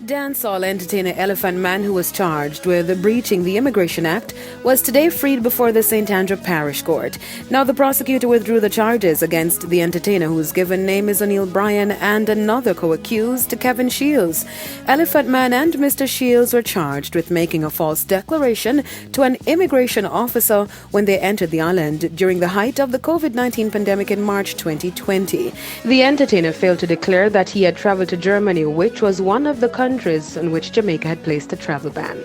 Dancehall entertainer Elephant Man, who was charged with breaching the Immigration Act, was today freed before the St. Andrew Parish Court. Now, the prosecutor withdrew the charges against the entertainer, whose given name is O'Neill Bryan, and another co-accused, Kevin Shields. Elephant Man and Mr. Shields were charged with making a false declaration to an immigration officer when they entered the island during the height of the COVID-19 pandemic in March 2020. The entertainer failed to declare that he had traveled to Germany, which was one of the countries in which Jamaica had placed a travel ban.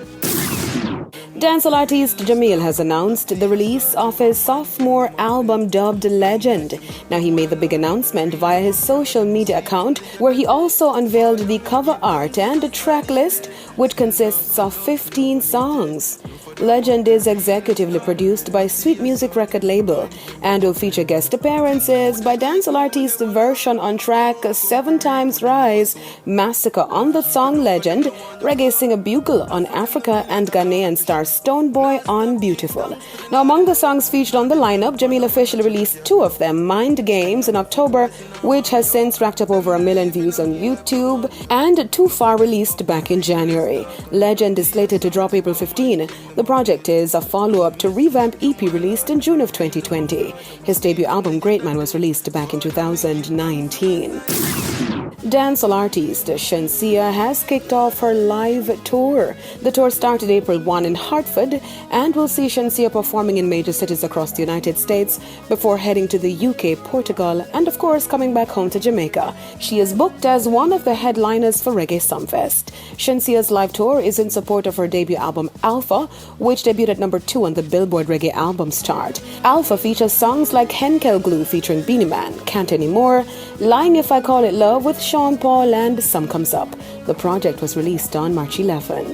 Dancehall artist Jamil has announced the release of his sophomore album dubbed Legend. Now, he made the big announcement via his social media account, where he also unveiled the cover art and a track list, which consists of 15 songs. Legend is executively produced by Sweet Music record label and will feature guest appearances by dancehall artist Version on track 7 Times Rise, Massacre on the song Legend, reggae singer Bugle on Africa, and Ghanaian star Stoneboy on Beautiful. Now, among the songs featured on the lineup, Jamil officially released 2 of them, Mind Games in October, which has since racked up over 1 million views on YouTube, and Too Far, released back in January. Legend is slated to drop April 15. The project is a follow-up to Revamp EP released in June of 2020. His debut album Great Man was released back in 2019. Dancehall artist Shenseea has kicked off her live tour. The tour started April 1 in Hartford and will see Shenseea performing in major cities across the United States before heading to the UK, Portugal, and of course coming back home to Jamaica. She is booked as one of the headliners for Reggae Sumfest. Shenseea's live tour is in support of her debut album Alpha, which debuted at number 2 on the Billboard Reggae Albums chart. Alpha features songs like Henkel Glue featuring Beanie Man, Can't Anymore, Lying If I Call It Love with Sean Paul, and Some Comes Up. The project was released on March 11.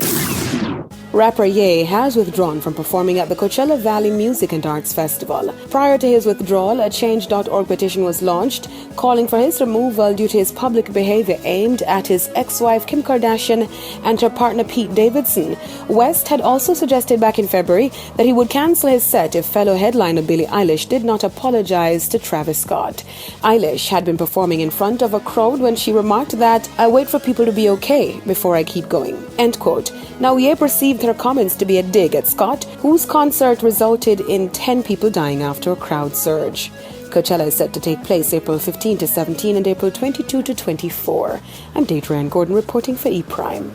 Rapper Ye has withdrawn from performing at the Coachella Valley Music and Arts Festival. Prior to his withdrawal, a Change.org petition was launched calling for his removal due to his public behavior aimed at his ex-wife Kim Kardashian and her partner Pete Davidson. West had also suggested back in February that he would cancel his set if fellow headliner Billie Eilish did not apologize to Travis Scott. Eilish had been performing in front of a crowd when she remarked that, "I wait for people to be okay before I keep going." End quote. Now, Ye perceived her comments to be a dig at Scott, whose concert resulted in 10 people dying after a crowd surge. Coachella is set to take place April 15 to 17 and April 22 to 24. I'm Deidre Gordon reporting for ePrime.